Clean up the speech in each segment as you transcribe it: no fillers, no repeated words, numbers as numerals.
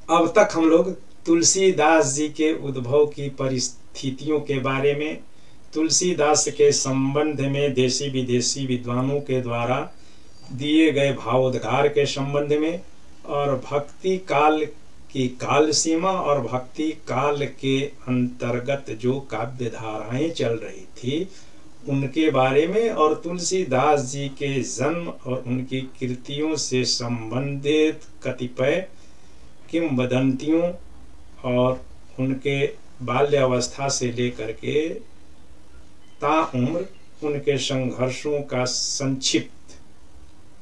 अब तक हम लोग तुलसीदास जी के उद्भव की परिस्थितियों के बारे में, तुलसीदास के संबंध में देशी विदेशी विद्वानों के द्वारा दिए गए भावोद्गार के संबंध में, और भक्ति काल की काल सीमा और भक्ति काल के अंतर्गत जो काव्य धाराएं चल रही थी उनके बारे में, और तुलसीदास जी के जन्म और उनकी कृतियों से संबंधित कतिपय किंवदंतियों और उनके बाल्यावस्था से लेकर के ताउम्र उनके संघर्षों का संक्षिप्त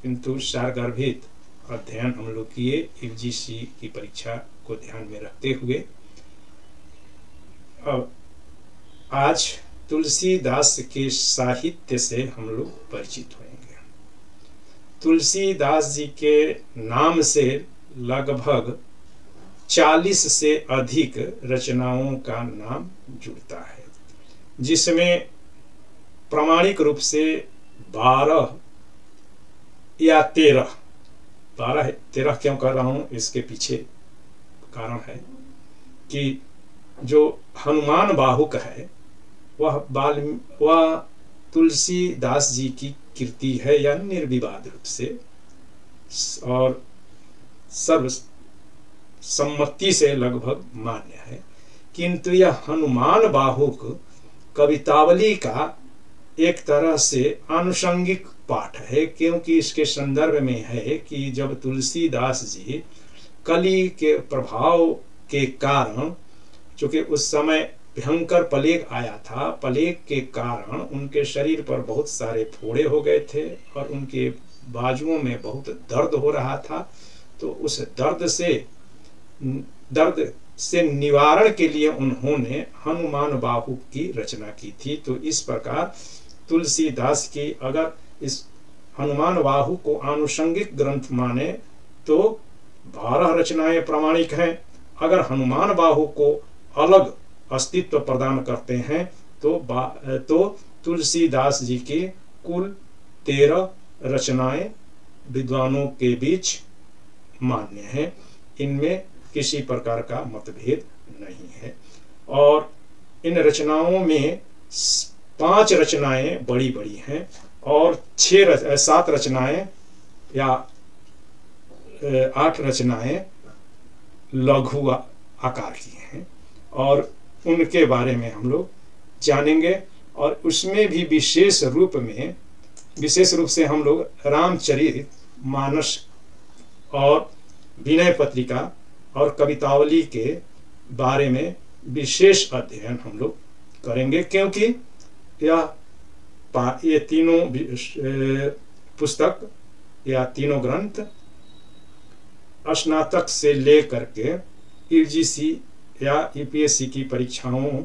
किंतु सारगर्भित अध्ययन हम लोग किए यूजीसी की परीक्षा को ध्यान में रखते हुए। अब आज तुलसीदास के साहित्य से हम लोग परिचित होंगे। तुलसीदास जी के नाम से लगभग 40 से अधिक रचनाओं का नाम जुड़ता है, जिसमें प्रामाणिक रूप से 12 या 13 क्यों कर रहा हूं, इसके पीछे कारण है कि जो हनुमान बाहुक है वह तुलसीदास जी की कृति है या निर्विवाद रूप से और सर्व सम्मति से लगभग मान्य है। किंतु यह हनुमान बाहुक कवितावली का एक तरह से आनुषंगिक पाठ है, क्योंकि इसके संदर्भ में है कि जब तुलसीदास जी कली के प्रभाव के कारण, चूंकि उस समय भयंकर प्लेग आया था, प्लेग के कारण उनके शरीर पर बहुत सारे फोड़े हो गए थे और उनके बाजुओं में बहुत दर्द हो रहा था। तो उस दर्द से निवारण के लिए उन्होंने हनुमान बाहुक की रचना की थी। तो इस प्रकार तुलसीदास की अगर इस हनुमान बाहुक को आनुषंगिक ग्रंथ माने तो 12 रचनाएं प्रामाणिक हैं। अगर हनुमान बाहुक को अलग अस्तित्व प्रदान करते हैं तो तुलसीदास जी की कुल 13 रचनाएं विद्वानों के बीच मान्य हैं। इनमें किसी प्रकार का मतभेद नहीं है। और इन रचनाओं में 5 रचनाएं बड़ी बड़ी हैं और 7 रचनाएं या 8 रचनाएं लघु आकार की हैं, और उनके बारे में हम लोग जानेंगे। और उसमें भी विशेष रूप से हम लोग रामचरित मानस और विनय पत्रिका और कवितावली के बारे में विशेष अध्ययन हम लोग करेंगे, क्योंकि ये तीनों पुस्तक या तीनों ग्रंथ स्नातक से लेकर के यूजीसी या यूपीएससी की परीक्षाओं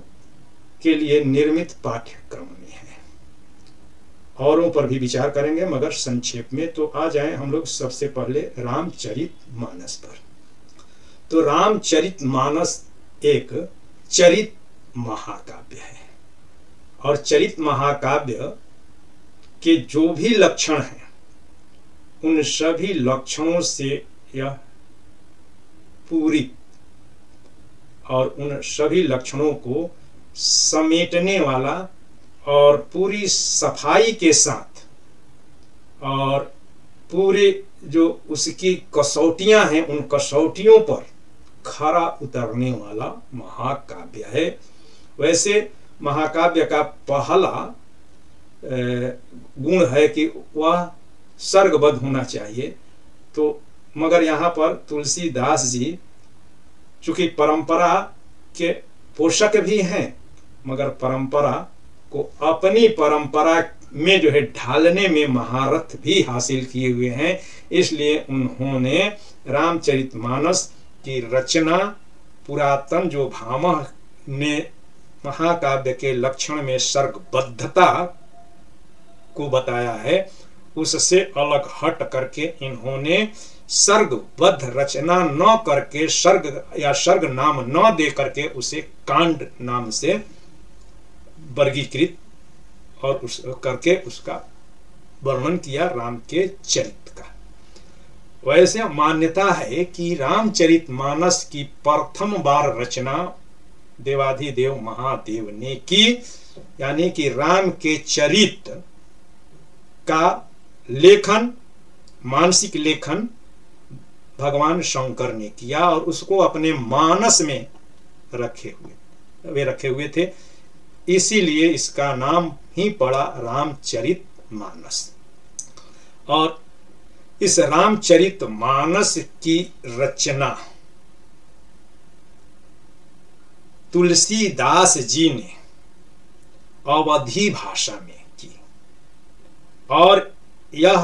के लिए निर्मित पाठ्यक्रम में है। औरों पर भी विचार करेंगे, मगर संक्षेप में तो आ जाएं हम लोग सबसे पहले रामचरितमानस पर। तो रामचरितमानस एक चरित महाकाव्य है, और चरित महाकाव्य के जो भी लक्षण हैं उन सभी लक्षणों से यह पूरी और उन सभी लक्षणों को समेटने वाला और पूरी सफाई के साथ और पूरे जो उसकी कसौटियां हैं उन कसौटियों पर खरा उतरने वाला महाकाव्य है। वैसे महाकाव्य का पहला गुण है कि वह सर्गबद्ध होना चाहिए। तो मगर यहाँ पर तुलसीदास जी चूंकि परंपरा के पोषक भी हैं, मगर परंपरा को अपनी परंपरा में जो है ढालने में महारथ भी हासिल किए हुए हैं। इसलिए उन्होंने रामचरितमानस की रचना पुरातन जो भामह ने महाकाव्य के लक्षण में सर्गबद्धता को बताया है उससे अलग हट करके इन्होंने सर्गबद्ध रचना न करके सर्ग नाम न दे करके उसे कांड नाम से वर्गीकृत और करके उसका वर्णन किया राम के चरित्र का। वैसे मान्यता है कि रामचरितमानस की प्रथम बार रचना देवाधिदेव महादेव ने की, यानी कि राम के चरित्र का लेखन, मानसिक लेखन भगवान शंकर ने किया और उसको अपने मानस में रखे हुए थे। इसीलिए इसका नाम ही पड़ा रामचरितमानस। और इस रामचरितमानस की रचना तुलसीदास जी ने अवधी भाषा में की और यह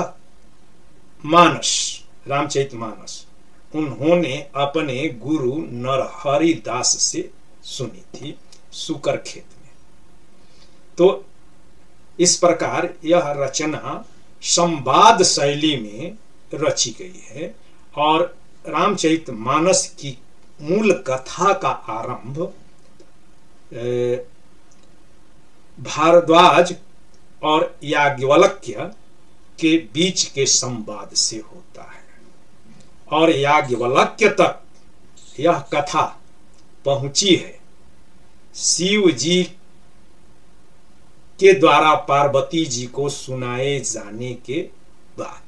मानस, रामचरितमानस, उन्होंने अपने गुरु नरहरि दास से सुनी थी सुकर खेत में। तो इस प्रकार यह रचना संवाद शैली में रची गई है और रामचरितमानस की मूल कथा का आरंभ भारद्वाज और याज्ञवल्क्य के बीच के संवाद से होता है और याज्ञवल्क्य तक यह कथा पहुंची है शिव जी के द्वारा पार्वती जी को सुनाए जाने के बाद।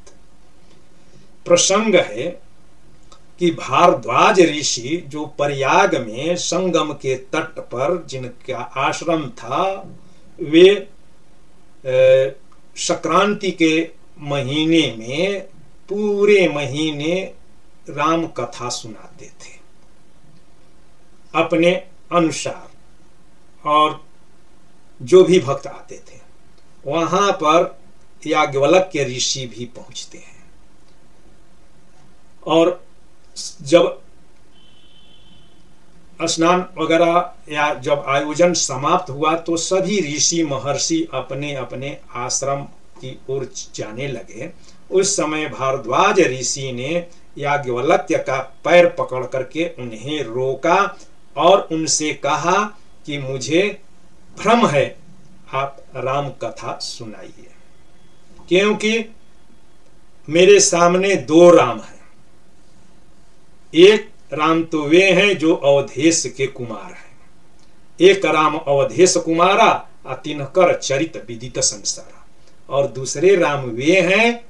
प्रसंग है कि भारद्वाज ऋषि जो प्रयाग में संगम के तट पर जिनका आश्रम था, वे संक्रांति के महीने में पूरे महीने राम कथा सुनाते थे अपने अनुसार, और जो भी भक्त आते थे वहां पर याज्ञवल्क्य ऋषि भी पहुंचते हैं। और जब स्नान वगैरह या जब आयोजन समाप्त हुआ तो सभी ऋषि महर्षि अपने अपने आश्रम की ओर जाने लगे। उस समय भारद्वाज ऋषि ने याज्ञवल्क्य का पैर पकड़ करके उन्हें रोका और उनसे कहा कि मुझे भ्रम है, आप राम कथा सुनाइए, क्योंकि मेरे सामने दो राम हैं। एक राम तो वे हैं जो अवधेश के कुमार हैं, एक राम अवधेश कुमारा तिनकर चरित विदित संसारा, और दूसरे राम वे हैं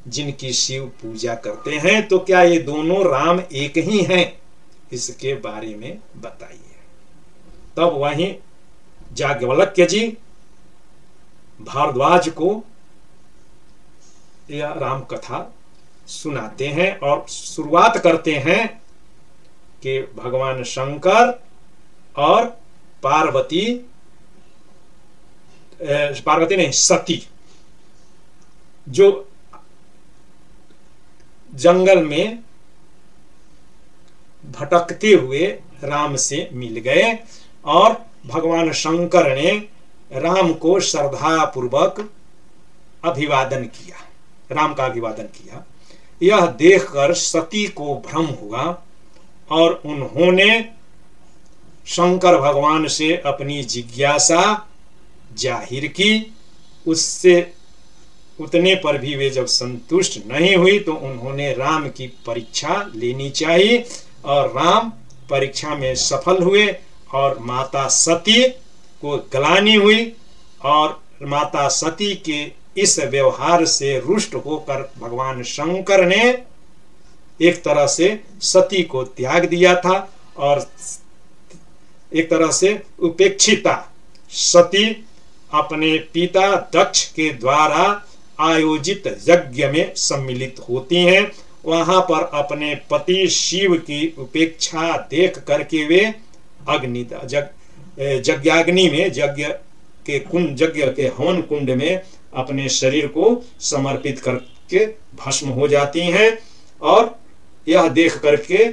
जिनकी शिव पूजा करते हैं। तो क्या ये दोनों राम एक ही हैं? इसके बारे में बताइए। तब वहीं याज्ञवल्क्य जी भारद्वाज को यह राम कथा सुनाते हैं और शुरुआत करते हैं कि भगवान शंकर और पार्वती नहीं, सती जो जंगल में भटकते हुए राम से मिल गए और भगवान शंकर ने राम को श्रद्धा पूर्वक अभिवादन किया, राम का अभिवादन किया। यह देखकर सती को भ्रम हुआ और उन्होंने शंकर भगवान से अपनी जिज्ञासा जाहिर की। उससे उतने पर भी वे जब संतुष्ट नहीं हुई तो उन्होंने राम की परीक्षा लेनी चाहिए और राम परीक्षा में सफल हुए और माता सती को ग्लानि हुई और माता सती के इस व्यवहार से रुष्ट होकर भगवान शंकर ने एक तरह से सती को त्याग दिया था और एक तरह से उपेक्षिता सती अपने पिता दक्ष के द्वारा आयोजित यज्ञ में सम्मिलित होती हैं। वहां पर अपने पति शिव की उपेक्षा देख करके वे यज्ञाग्नि में यज्ञ के हवन कुंड में अपने शरीर को समर्पित करके भस्म हो जाती हैं। और यह देख करके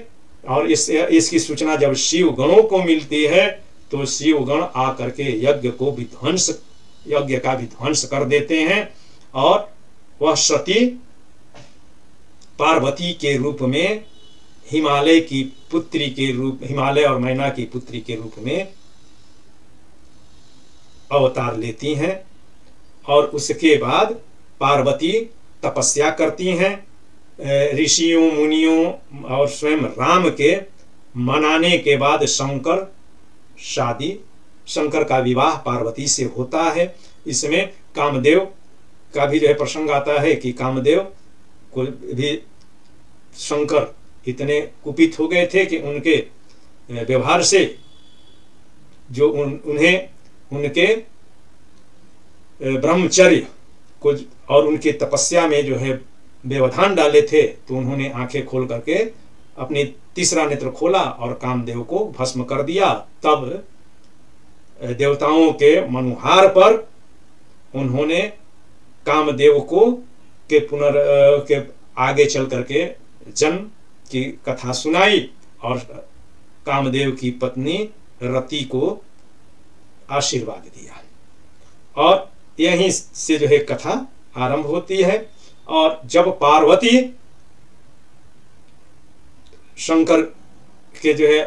और इसकी सूचना जब शिव गणों को मिलती है तो शिव गण आकर के यज्ञ का भी ध्वंस कर देते हैं और वह सती पार्वती के रूप में हिमालय और मैना की पुत्री के रूप में अवतार लेती हैं। और उसके बाद पार्वती तपस्या करती हैं ऋषियों मुनियों और स्वयं राम के मनाने के बाद शंकर का विवाह पार्वती से होता है। इसमें कामदेव का भी जो है प्रसंग आता है कि कामदेव को भी शंकर इतने कुपित हो गए थे कि उनके व्यवहार से जो उन्हें उनके ब्रह्मचर्य को और उनकी तपस्या में जो है व्यवधान डाले थे, तो उन्होंने आंखें खोल करके अपनी तीसरा नेत्र खोला और कामदेव को भस्म कर दिया। तब देवताओं के मनुहार पर उन्होंने कामदेव को के आगे चल करके जन्म की कथा सुनाई और कामदेव की पत्नी रति को आशीर्वाद दिया, और यहीं से जो है कथा आरंभ होती है। और जब पार्वती शंकर के जो है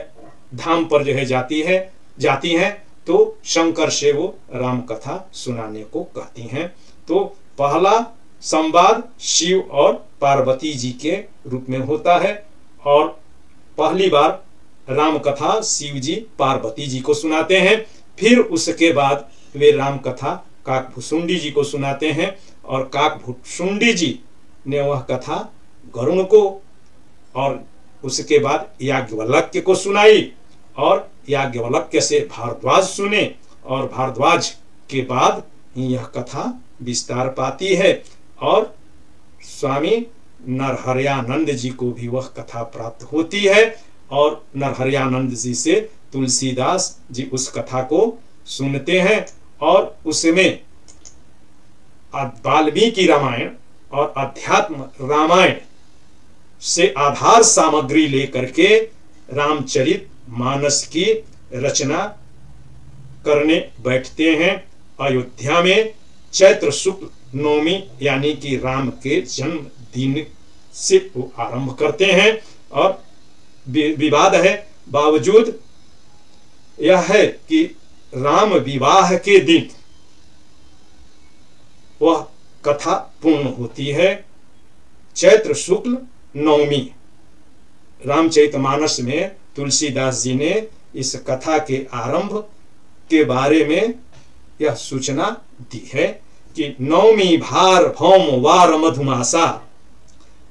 धाम पर जो है जाती हैं तो शंकर से वो राम कथा सुनाने को कहती हैं। तो पहला संवाद शिव और पार्वती जी के रूप में होता है, और पहली बार राम कथा शिव जी पार्वती जी को सुनाते हैं। फिर उसके बाद वे राम कथा काकभुशुंडी जी को सुनाते हैं, और काकभुशुंडी जी ने वह कथा गरुण को और उसके बाद याज्ञवल्क्य को सुनाई, और याज्ञवल्क्य से भारद्वाज सुने, और भारद्वाज के बाद यह कथा विस्तार पाती है। और स्वामी नरहरयानंद जी को भी वह कथा प्राप्त होती है, और नरहरयानंद जी से तुलसीदास जी उस कथा को सुनते हैं, और उसमें वाल्मीकि रामायण और अध्यात्म रामायण से आधार सामग्री लेकर के रामचरित मानस की रचना करने बैठते हैं। अयोध्या में चैत्र शुक्ल नवमी यानी कि राम के जन्म दिन से वो आरंभ करते हैं, और विवाद है बावजूद यह है कि राम विवाह के दिन वह कथा पूर्ण होती है। चैत्र शुक्ल नवमी रामचरितमानस में तुलसीदास जी ने इस कथा के आरंभ के बारे में यह सूचना दी है कि नवमी भार भौम वार मधुमासा,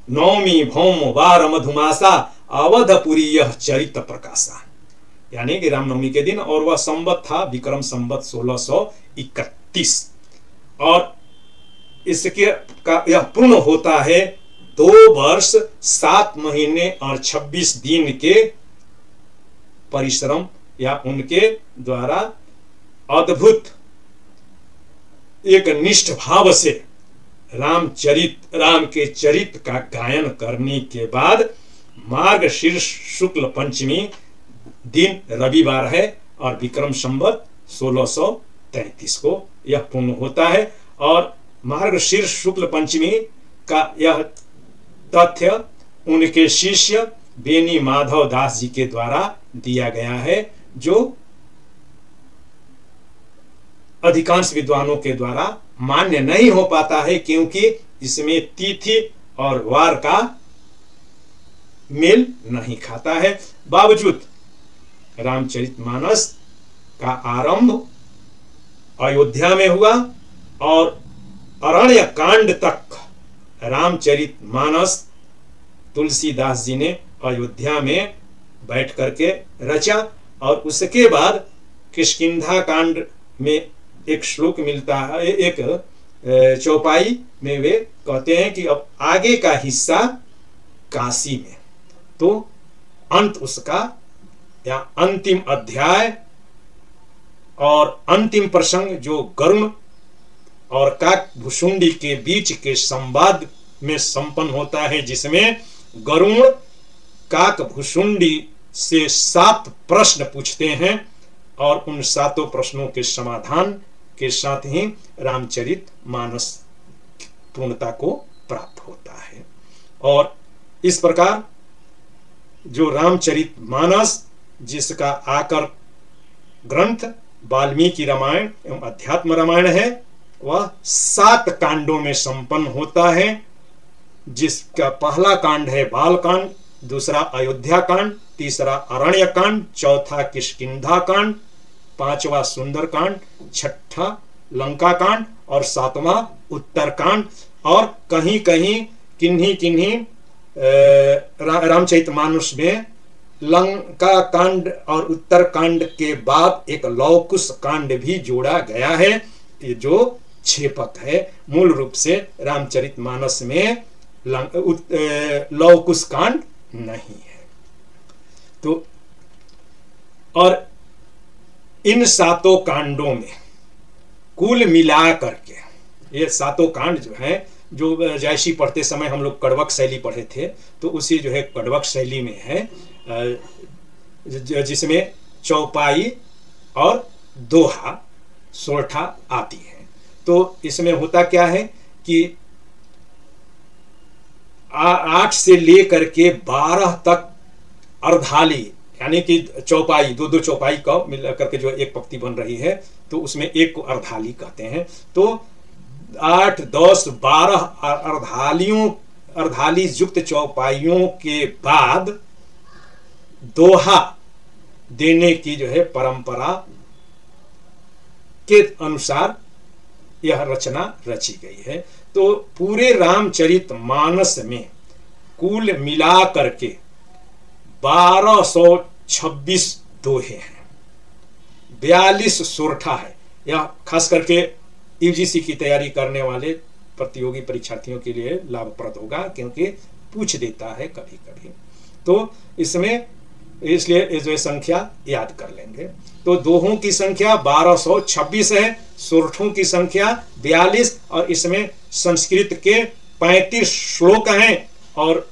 नवमी भौम वार मधुमासा अवधपुरी यह चरित प्रकाशा, यानी कि रामनवमी के दिन, और वह संवत था विक्रम संवत 1631, और इसके का यह पूर्ण होता है 2 वर्ष 7 महीने और 26 दिन के परिश्रम या उनके द्वारा अद्भुत एक निष्ठ भाव से राम के चरित का गायन करने के बाद मार्गशीर्ष शुक्ल पंचमी दिन रविवार है, और विक्रम संवत 1633 को यह पूर्ण होता है। और मार्गशीर्ष शुक्ल पंचमी का यह तथ्य उनके शिष्य बेनी माधव दास जी के द्वारा दिया गया है, जो अधिकांश विद्वानों के द्वारा मान्य नहीं हो पाता है, क्योंकि इसमें तिथि और वार का मेल नहीं खाता है। बावजूद रामचरितमानस का आरंभ अयोध्या में हुआ, और अरण्य कांड तक रामचरितमानस तुलसीदास जी ने अयोध्या में बैठ करके रचा। और उसके बाद किष्किंधा कांड में एक श्लोक मिलता है, एक चौपाई में वे कहते हैं कि अब आगे का हिस्सा काशी में, तो अंत उसका या अंतिम अध्याय और अंतिम प्रसंग जो गरुण और काकभुशुंडी के बीच के संवाद में संपन्न होता है, जिसमें गरुण काकभुशुंडी से 7 प्रश्न पूछते हैं, और उन 7 प्रश्नों के समाधान के साथ ही रामचरितमानस पूर्णता को प्राप्त होता है। और इस प्रकार जो रामचरितमानस जिसका आकर ग्रंथ वाल्मीकि रामायण एवं अध्यात्म रामायण है, वह 7 कांडों में संपन्न होता है। जिसका पहला कांड है बाल कांड, दूसरा अयोध्या कांड, तीसरा अरण्य कांड, चौथा किष्किंधा कांड, पांचवा सुंदर कांड, छठा लंका कांड और सातवां उत्तर कांड। और कहीं कहीं किन्हीं किन्हीं रामचरितमानस में लंका कांड और उत्तर कांड के बाद एक लवकुश कांड भी जोड़ा गया है, जो छेपक है। मूल रूप से रामचरितमानस में लवकुश कांड नहीं है। तो और इन सातों कांडों में कुल मिला करके, ये सातों कांड जो है, जो जायसी पढ़ते समय हम लोग कड़वक शैली पढ़े थे, तो उसी जो है कड़वक शैली में है, जिसमें चौपाई और दोहा सोरठा आती है। तो इसमें होता क्या है कि 8 से लेकर के 12 तक अर्धाली, यानी कि चौपाई, दो चौपाई का मिला करके जो एक पंक्ति बन रही है, तो उसमें एक को अर्धाली कहते हैं। तो 8, 10, 12 अर्धाली युक्त चौपाइयों के बाद दोहा देने की जो है परंपरा के अनुसार यह रचना रची गई है। तो पूरे रामचरितमानस में कुल मिला करके 1226 दोहे हैं, 42 सोरठा है। यह खास करके यूजीसी की तैयारी करने वाले प्रतियोगी परीक्षार्थियों के लिए लाभप्रद होगा, क्योंकि पूछ देता है कभी कभी। तो इसमें इसलिए जो संख्या याद कर लेंगे। तो दोहों की संख्या 1226 है, सोरठों की संख्या 42, और इसमें संस्कृत के 35 श्लोक हैं, और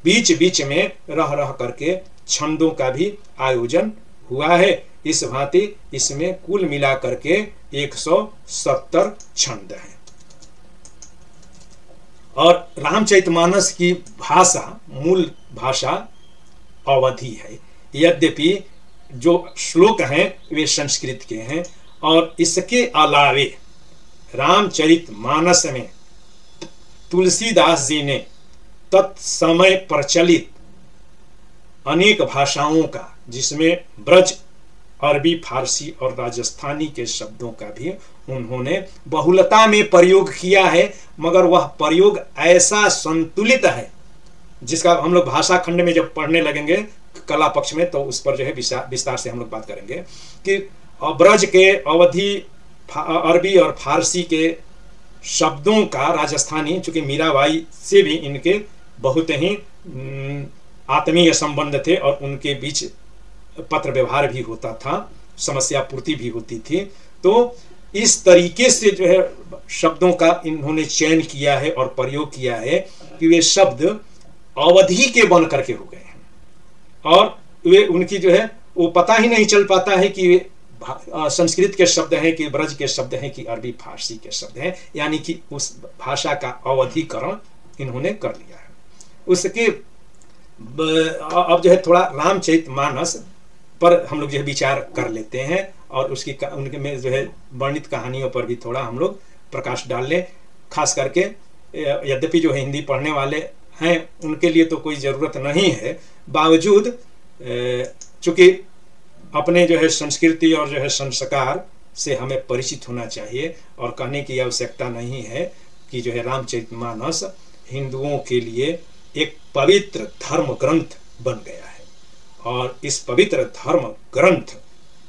बीच बीच में रह रह करके छंदों का भी आयोजन हुआ है। इस भांति इसमें कुल मिला करके 170 छंद हैं। और रामचरितमानस की भाषा, मूल भाषा अवधी है, यद्यपि जो श्लोक हैं वे संस्कृत के हैं। और इसके अलावे रामचरितमानस में तुलसीदास जी ने तत्समय प्रचलित अनेक भाषाओं का, जिसमें ब्रज, अरबी, फारसी और राजस्थानी के शब्दों का भी उन्होंने बहुलता में प्रयोग किया है, मगर वह प्रयोग ऐसा संतुलित है जिसका हम लोग भाषा खंड में जब पढ़ने लगेंगे कला पक्ष में, तो उस पर जो है विस्तार से हम लोग बात करेंगे कि ब्रज के, अवधी, अरबी और फारसी के शब्दों का राजस्थानी, चूंकि मीराबाई से भी इनके बहुत ही आत्मीय संबंध थे और उनके बीच पत्र व्यवहार भी होता था, समस्या पूर्ति भी होती थी। तो इस तरीके से जो है शब्दों का इन्होंने चयन किया है और प्रयोग किया है कि वे शब्द अवधि के बन करके हो गए हैं, और वे उनकी जो है वो पता ही नहीं चल पाता है कि वे संस्कृत के शब्द हैं कि ब्रज के शब्द हैं कि अरबी फारसी के शब्द हैं, यानी कि उस भाषा का अवधिकरण इन्होंने कर लिया है। उसके अब जो है थोड़ा रामचरितमानस पर हम लोग जो है विचार कर लेते हैं, और उसकी उनके में जो है वर्णित कहानियों पर भी थोड़ा हम लोग प्रकाश डाल लें। खास करके यद्यपि जो है हिंदी पढ़ने वाले हैं उनके लिए तो कोई ज़रूरत नहीं है, बावजूद चूँकि अपने जो है संस्कृति और जो है संस्कार से हमें परिचित होना चाहिए, और कहने की आवश्यकता नहीं है कि जो है रामचरितमानस हिंदुओं के लिए एक पवित्र धर्म ग्रंथ बन गया है, और इस पवित्र धर्म ग्रंथ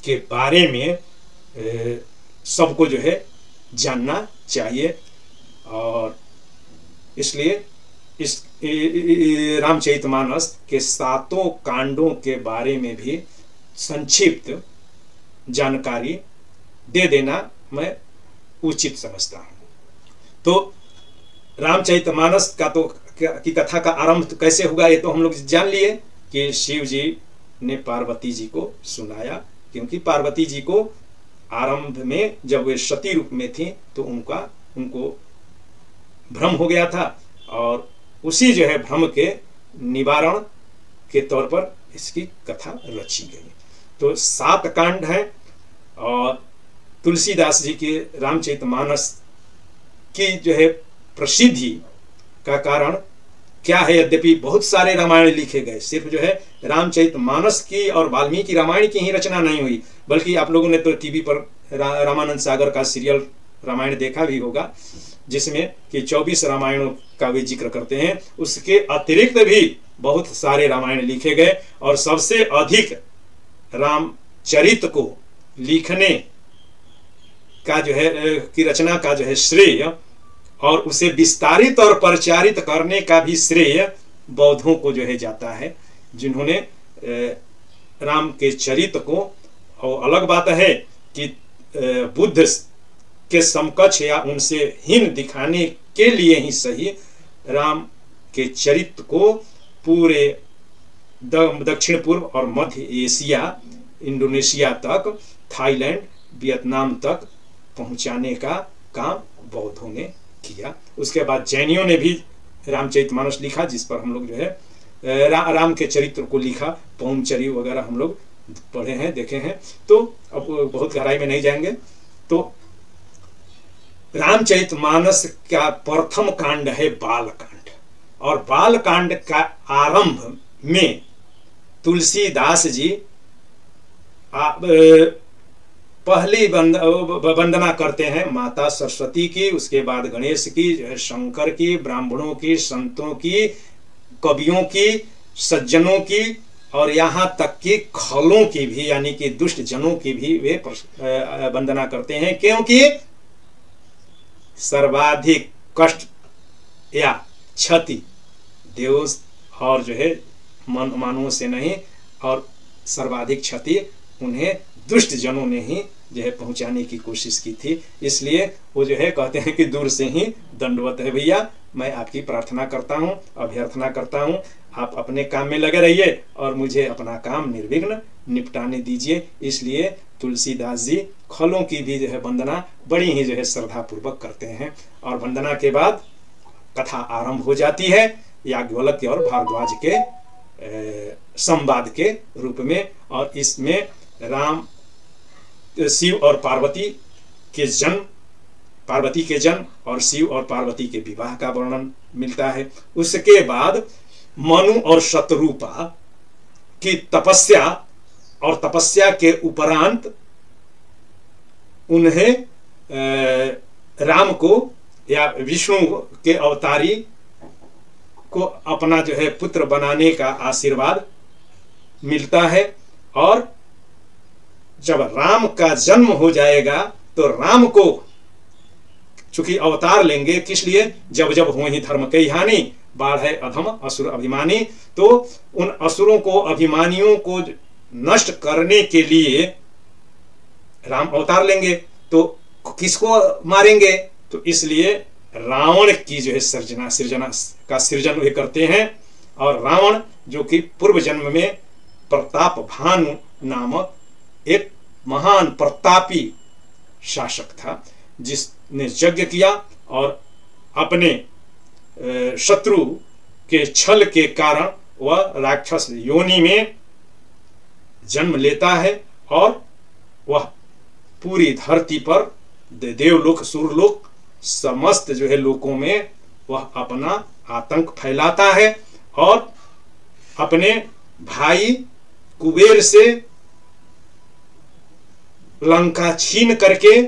के बारे में सबको जो है जानना चाहिए। और इसलिए इस रामचरितमानस के 7 कांडों के बारे में भी संक्षिप्त जानकारी दे देना मैं उचित समझता हूँ। तो रामचरितमानस का तो की कथा का आरंभ कैसे हुआ ये तो हम लोग जान लिए कि शिव जी ने पार्वती जी को सुनाया, क्योंकि पार्वती जी को आरंभ में जब वे सती रूप में थी तो उनको भ्रम हो गया था, और उसी जो है भ्रम के निवारण के तौर पर इसकी कथा रची गई। तो 7 कांड हैं, और तुलसीदास जी के रामचरितमानस की जो है प्रसिद्धि का कारण क्या है, यद्यपि बहुत सारे रामायण लिखे गए, सिर्फ जो है रामचरितमानस की और वाल्मीकि रामायण की ही रचना नहीं हुई, बल्कि आप लोगों ने तो टीवी पर रामानंद सागर का सीरियल रामायण देखा भी होगा, जिसमें कि 24 रामायणों का वे जिक्र करते हैं। उसके अतिरिक्त भी बहुत सारे रामायण लिखे गए और सबसे अधिक रामचरित को लिखने का जो है की रचना का जो है श्रेय और उसे विस्तारित और प्रचारित करने का भी श्रेय बौद्धों को जो है जाता है, जिन्होंने राम के चरित्र को, और अलग बात है कि बुद्ध के समकक्ष या उनसे हीन दिखाने के लिए ही सही राम के चरित्र को पूरे दक्षिण पूर्व और मध्य एशिया, इंडोनेशिया तक, थाईलैंड, वियतनाम तक पहुंचाने का काम बौद्धों ने किया। उसके बाद जैनियों ने भी रामचरितमानस लिखा, जिस पर हम लोग जो है राम के चरित्र को लिखा, पौंचरी वगैरह हम लोग पढ़े हैं, देखे हैं, तो अब बहुत गहराई में नहीं जाएंगे। तो रामचरितमानस का प्रथम कांड है बालकांड, और बालकांड का आरंभ में तुलसीदास जी पहली वंदना करते हैं माता सरस्वती की, उसके बाद गणेश की, शंकर की, ब्राह्मणों की, संतों की, कवियों की, सज्जनों की, और यहाँ तक कि खलों की भी, यानी कि दुष्ट जनों की भी वे वंदना करते हैं, क्योंकि सर्वाधिक कष्ट या क्षति देव और जो है मानवों से नहीं, और सर्वाधिक क्षति उन्हें दुष्ट जनों ने ही जो है पहुंचाने की कोशिश की थी। इसलिए वो जो है कहते हैं कि दूर से ही दंडवत है भैया, मैं आपकी प्रार्थना करता हूँ, अभ्यर्थना करता हूँ, आप अपने काम में लगे रहिए और मुझे अपना काम निर्विघ्न निपटाने दीजिए। इसलिए तुलसीदास जी खलों की भी जो है वंदना बड़ी ही जो है श्रद्धा पूर्वक करते हैं, और वंदना के बाद कथा आरंभ हो जाती है याज्ञवल्क्य और भारद्वाज के संवाद के रूप में। और इसमें राम, शिव और पार्वती के जन्म, पार्वती के जन्म और शिव और पार्वती के विवाह का वर्णन मिलता है। उसके बाद मनु और शतरूपा की तपस्या, और तपस्या के उपरांत उन्हें राम को या विष्णु के अवतारी को अपना जो है पुत्र बनाने का आशीर्वाद मिलता है। और जब राम का जन्म हो जाएगा तो राम को चूंकि अवतार लेंगे, किस लिए, जब जब हो ही धर्म कई हानि, बाढ़ है अधम असुर अभिमानी, तो उन असुरों को, अभिमानियों को नष्ट करने के लिए राम अवतार लेंगे, तो किसको मारेंगे, तो इसलिए रावण की जो है सृजना का सृजन वे करते हैं। और रावण जो कि पूर्व जन्म में प्रताप भानु नामक एक महान प्रतापी शासक था, जिसने यज्ञ किया और अपने शत्रु के छल के कारण वह राक्षस योनि में जन्म लेता है, और वह पूरी धरती पर देवलोक, सुरलोक, समस्त जो है लोकों में वह अपना आतंक फैलाता है, और अपने भाई कुबेर से लंका छीन करके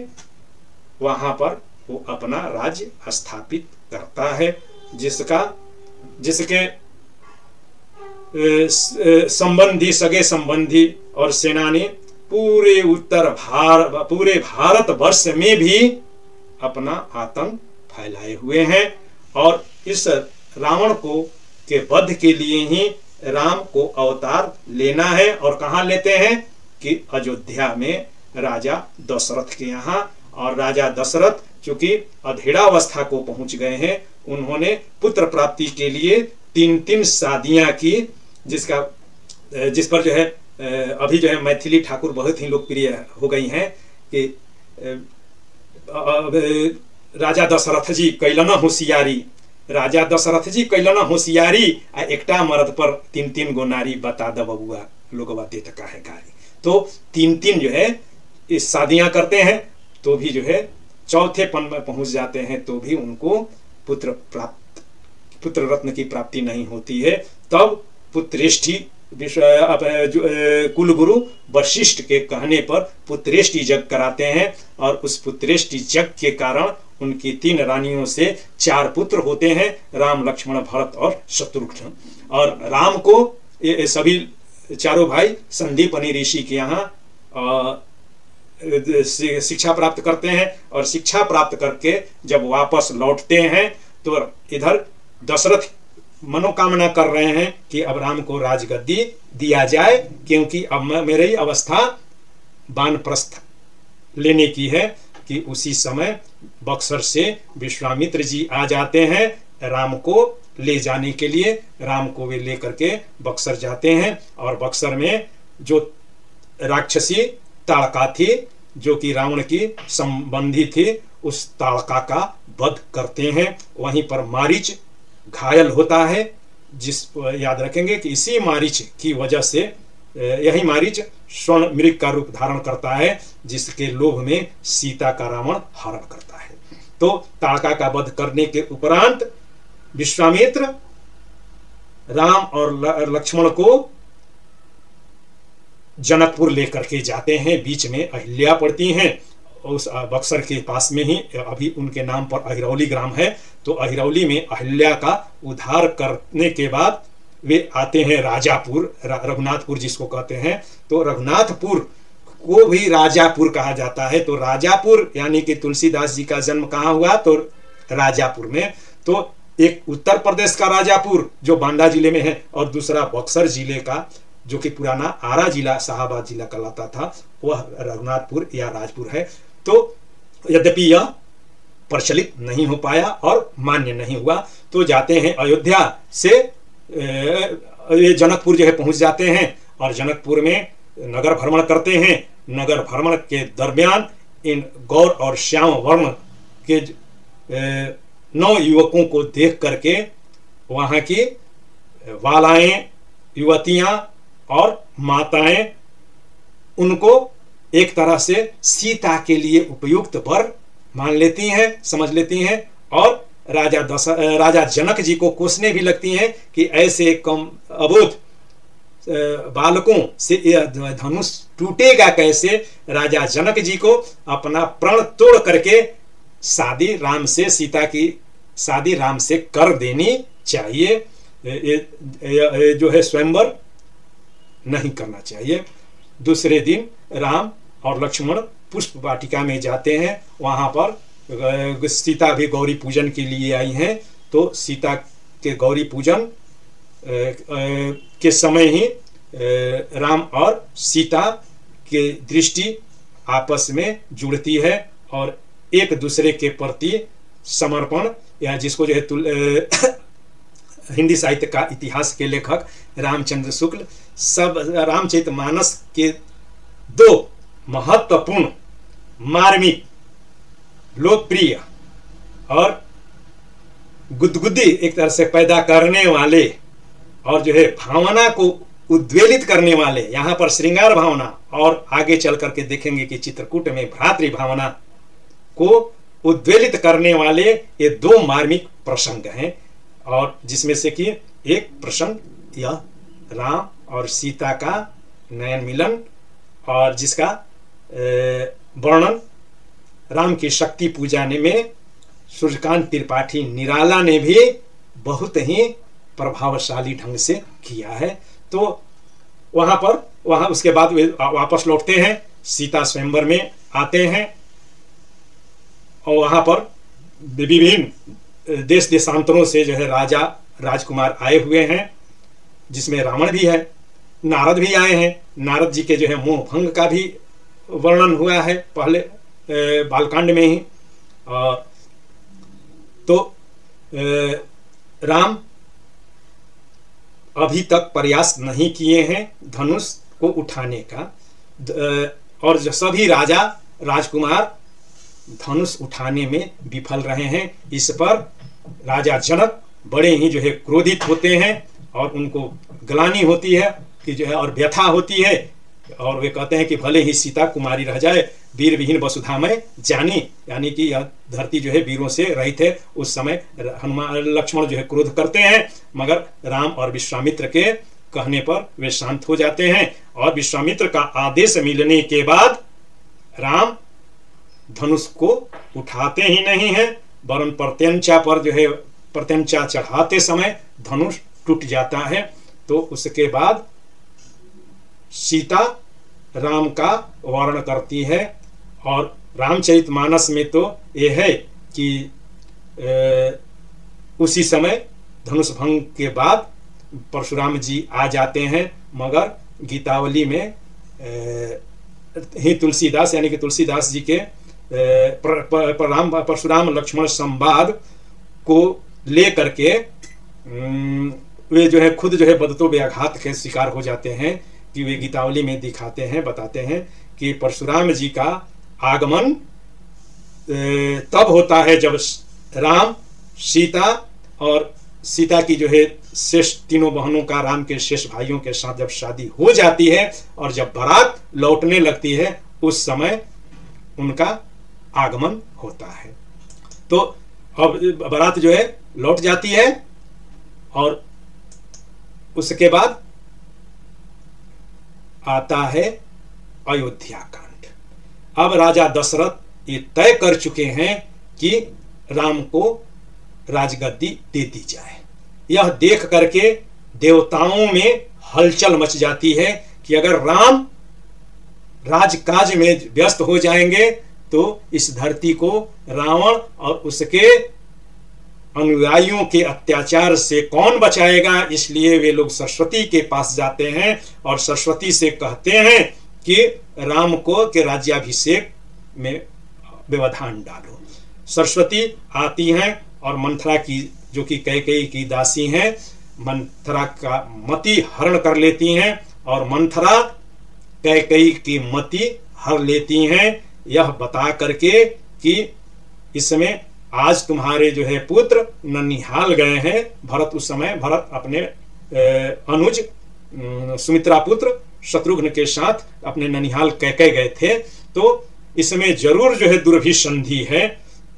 वहां पर वो अपना राज्य स्थापित करता है, जिसके संबंधी, सगे संबंधी और सेनानी पूरे पूरे भारतवर्ष में भी अपना आतंक फैलाए हुए हैं। और इस रावण को के वध के लिए ही राम को अवतार लेना है, और कहाँ लेते हैं कि अयोध्या में राजा दशरथ के यहाँ। और राजा दशरथ चूंकि अधेड़ावस्था को पहुंच गए हैं, उन्होंने पुत्र प्राप्ति के लिए 3 शादियां की, जिस पर जो है अभी जो है मैथिली ठाकुर बहुत ही लोकप्रिय हो गई हैं कि राजा दशरथ जी कैलन होशियारी, राजा दशरथ जी कैलन होशियारी, आ एकटा मर्द पर 3 गो नारी, बता द बबुआ लोग बातें तक है गारी। तो 3 जो है इस शादियां करते हैं, तो भी जो है चौथे पन में पहुंच जाते हैं, तो भी उनको पुत्र प्राप्त पुत्र रत्न की प्राप्ति नहीं होती है, तब पुत्रेष्ठी कुलगुरु वशिष्ठ के कहने पर पुत्रेष्टि यज्ञ कराते हैं, और उस पुत्रेष्टि यज्ञ के कारण उनकी 3 रानियों से 4 पुत्र होते हैं, राम, लक्ष्मण, भरत और शत्रुघ्न। और राम को ये सभी चारों भाई संदीपनी ऋषि के यहाँ शिक्षा प्राप्त करते हैं, और शिक्षा प्राप्त करके जब वापस लौटते हैं तो इधर दशरथ मनोकामना कर रहे हैं कि अब राम को राजगद्दी दिया जाए, क्योंकि अब मेरी अवस्था वानप्रस्थ लेने की है। कि उसी समय बक्सर से विश्वामित्र जी आ जाते हैं राम को ले जाने के लिए। राम को वे लेकर के बक्सर जाते हैं, और बक्सर में जो राक्षसी ताड़का थी, जो कि रावण की संबंधी थी, उस ताड़का का वध करते हैं। वहीं पर मारीच घायल होता है, याद रखेंगे कि इसी मारीच की वजह से यही मारीच स्वर्ण मृग का रूप धारण करता है, जिसके लोभ में सीता का रावण हरण करता है। तो ताड़का का वध करने के उपरांत विश्वामित्र राम और लक्ष्मण को जनकपुर लेकर के जाते हैं। बीच में अहिल्या पड़ती हैं, उस बक्सर के पास में ही अभी उनके नाम पर अहिरौली ग्राम है। तो अहिरौली में अहिल्या का उद्धार करने के बाद वे आते हैं राजापुर, रघुनाथपुर जिसको कहते हैं। तो रघुनाथपुर को भी राजापुर कहा जाता है। तो राजापुर यानी कि तुलसीदास जी का जन्म कहाँ हुआ? तो राजापुर में। तो एक उत्तर प्रदेश का राजापुर जो बांदा जिले में है, और दूसरा बक्सर जिले का जो कि पुराना आरा जिला शाहाबाद जिला कहलाता था, वह रघुनाथपुर या राजपुर है। तो यद्यपि यह प्रचलित नहीं हो पाया और मान्य नहीं हुआ, तो जाते हैं अयोध्या से ये जनकपुर जो है पहुंच जाते हैं, और जनकपुर में नगर भ्रमण करते हैं। नगर भ्रमण के दरमियान इन गौर और श्याम वर्ण के 9 युवकों को देख करके वहां की बालाएं, युवतियां और माताएं उनको एक तरह से सीता के लिए उपयुक्त वर मान लेती हैं, समझ लेती हैं, और राजा जनक जी को कोसने भी लगती हैं कि ऐसे कम अबोध बालकों से धनुष टूटेगा कैसे। राजा जनक जी को अपना प्रण तोड़ करके शादी राम से, सीता की शादी राम से कर देनी चाहिए। ये जो है स्वयंवर नहीं करना चाहिए। दूसरे दिन राम और लक्ष्मण पुष्प वाटिका में जाते हैं। वहां पर सीता भी गौरी पूजन के लिए आई हैं। तो सीता के गौरी पूजन के समय ही राम और सीता की दृष्टि आपस में जुड़ती है, और एक दूसरे के प्रति समर्पण, या जिसको जो है हिंदी साहित्य का इतिहास के लेखक रामचंद्र शुक्ल सब रामचरितमानस के 2 महत्वपूर्ण, मार्मिक, लोकप्रिय और गुदगुदी एक तरह से पैदा करने वाले, और जो है भावना को उद्वेलित करने वाले, यहाँ पर श्रृंगार भावना, और आगे चल करके देखेंगे कि चित्रकूट में भ्रातृ भावना को उद्वेलित करने वाले ये 2 मार्मिक प्रसंग हैं। और जिसमें से कि एक प्रसंग यह राम और सीता का नयन मिलन, और जिसका वर्णन राम की शक्ति पूजाने में सूर्यकांत त्रिपाठी निराला ने भी बहुत ही प्रभावशाली ढंग से किया है। तो वहां उसके बाद वे वापस लौटते हैं, सीता स्वयंवर में आते हैं, और वहां पर विभिन्न देश देशांतरों से जो है राजा राजकुमार आए हुए हैं, जिसमें रावण भी है, नारद भी आए हैं। नारद जी के जो है मोह भंग का भी वर्णन हुआ है पहले बालकांड में ही। तो राम अभी तक प्रयास नहीं किए हैं धनुष को उठाने का, और सभी राजा राजकुमार धनुष उठाने में विफल रहे हैं। इस पर राजा जनक बड़े ही जो है क्रोधित होते हैं, और उनको ग्लानि होती है कि जो है, और व्यथा होती है और वे कहते हैं कि भले ही सीता कुमारी रह जाए, वीर विहीन वसुधा में जानी, यानी कि यह धरती जो है वीरों से रहित है। उस समय हनुमान लक्ष्मण जो है क्रोध करते हैं, मगर राम और विश्वामित्र के कहने पर वे शांत हो जाते हैं। और विश्वामित्र का आदेश मिलने के बाद राम धनुष को उठाते ही नहीं है, वरन प्रत्यंचा पर जो है प्रत्यंचा चढ़ाते समय धनुष टूट जाता है। तो उसके बाद सीता राम का वर्णन करती है। और रामचरितमानस में तो ये है कि उसी समय धनुष भंग के बाद परशुराम जी आ जाते हैं, मगर गीतावली में ही तुलसीदास यानी कि तुलसीदास जी के परशुराम लक्ष्मण संवाद को ले करके वे जो है खुद जो है बदतो व्याघात के शिकार हो जाते हैं कि वे गीतावली में दिखाते हैं, बताते हैं कि परशुराम जी का आगमन तब होता है जब राम सीता और सीता की जो है शेष तीनों बहनों का, राम के शेष भाइयों के साथ जब शादी हो जाती है और जब बारात लौटने लगती है, उस समय उनका आगमन होता है। तो अब बारात जो है लौट जाती है और उसके बाद आता है अयोध्या कांड। अब राजा दशरथ ये तय कर चुके हैं कि राम को राजगद्दी दे दी जाए। यह देख करके देवताओं में हलचल मच जाती है कि अगर राम राजकाज में व्यस्त हो जाएंगे तो इस धरती को रावण और उसके अनुयायियों के अत्याचार से कौन बचाएगा। इसलिए वे लोग सरस्वती के पास जाते हैं और सरस्वती से कहते हैं कि राम को के राज्याभिषेक में व्यवधान डालो। सरस्वती आती हैं और मंथरा की, जो कि कैकेयी की दासी हैं, मंथरा का मति हरण कर लेती हैं और मंथरा कैकेयी की मति हर लेती हैं, यह बता करके कि इसमें आज तुम्हारे जो है पुत्र ननिहाल गए हैं। भरत उस समय भरत अपने अनुज सुमित्रा पुत्र शत्रुघ्न के साथ अपने ननिहाल कैकेयी गए थे। तो इसमें जरूर जो है दुर्भिसंधि है।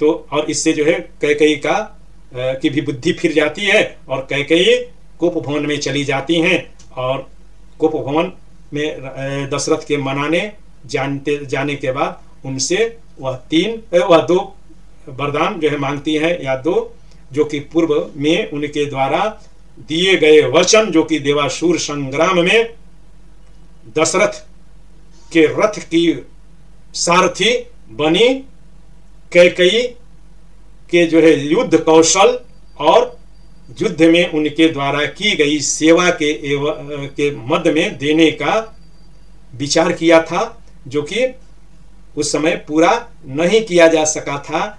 तो और इससे जो है कैकेयी का की भी बुद्धि फिर जाती है और कैकेयी कोप भवन में चली जाती हैं और कोप भवन में दशरथ के मनाने जाने के बाद उनसे वह दो वरदान जो है मांगती है, या दो, जो कि पूर्व में उनके द्वारा दिए गए वचन, जो कि देवासुर संग्राम में दशरथ के रथ की सारथी बनी कैकेयी के जो है युद्ध कौशल और युद्ध में उनके द्वारा की गई सेवा के मध्य में देने का विचार किया था, जो कि उस समय पूरा नहीं किया जा सका था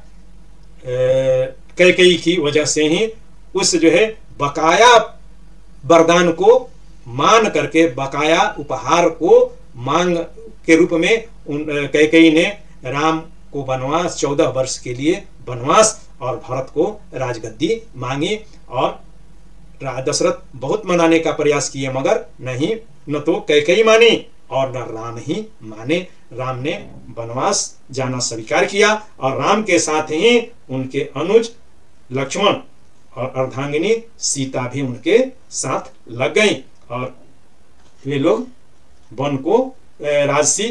कैकेयी की वजह से ही। उस जो है बकाया वरदान को मान करके, बकाया उपहार को मांग के रूप में कैकेयी ने राम को वनवास 14 वर्ष के लिए वनवास और भरत को राजगद्दी मांगी। और दशरथ बहुत मनाने का प्रयास किए, मगर नहीं, न तो कैकेयी मानी और न राम ही माने। राम ने वनवास जाना स्वीकार किया और राम के साथ ही उनके अनुज लक्ष्मण और अर्धांगिनी सीता भी उनके साथ लग गई और वे लोग वन को राजसी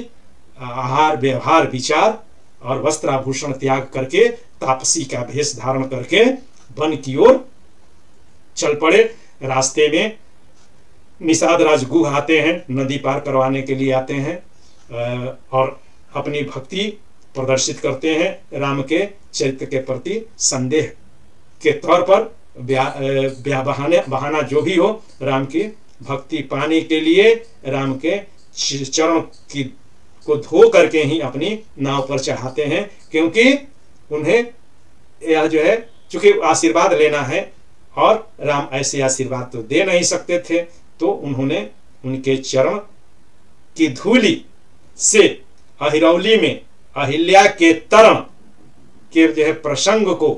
आहार व्यवहार विचार और वस्त्राभूषण त्याग करके तापसी का भेष धारण करके वन की ओर चल पड़े। रास्ते में निषाद राजगुह आते हैं, नदी पार करवाने के लिए आते हैं और अपनी भक्ति प्रदर्शित करते हैं। राम के चरित्र के प्रति संदेह के तौर पर बहाना जो भी हो, राम की भक्ति पाने के लिए राम के चरण की को धो करके ही अपनी नाव पर चढ़ाते हैं, क्योंकि उन्हें यह जो है चूंकि आशीर्वाद लेना है और राम ऐसे आशीर्वाद तो दे नहीं सकते थे, तो उन्होंने उनके चरण की धूलि से अहिरौली में अहिल्या के तरण के जो है प्रसंग को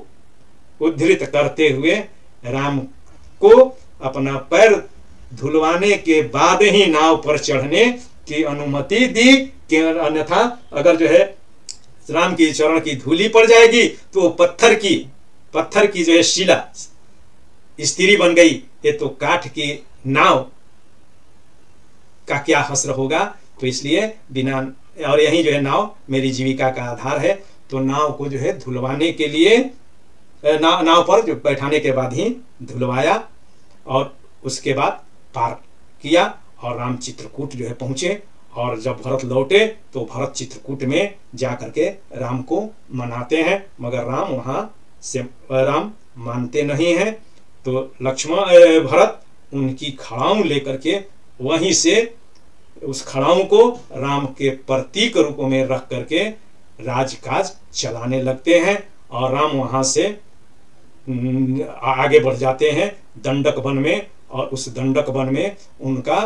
उद्धृत करते हुए राम को अपना पैर धुलवाने के बाद ही नाव पर चढ़ने की अनुमति दी कि अन्यथा अगर जो है राम की चरण की धूली पड़ जाएगी तो पत्थर की जो है शिला स्त्री बन गई, ये तो काठ की नाव का क्या हश्र होगा। तो इसलिए बिना, और यही जो है नाव मेरी जीविका का आधार है, तो नाव को जो है धुलवाने के लिए नाव पर जो बैठाने के बाद ही धुलवाया और उसके बाद पार किया और राम चित्रकूट जो है पहुंचे। और जब भरत लौटे तो भरत चित्रकूट में जा करके राम को मनाते हैं, मगर राम वहां से राम मानते नहीं हैं। तो भरत उनकी खड़ाऊं लेकर के वहीं से उस खड़ाऊं को राम के प्रतीक रूप में रख करके राजकाज चलाने लगते हैं और राम वहां से आगे बढ़ जाते हैं दंडक वन में। और उस दंडक वन में उनका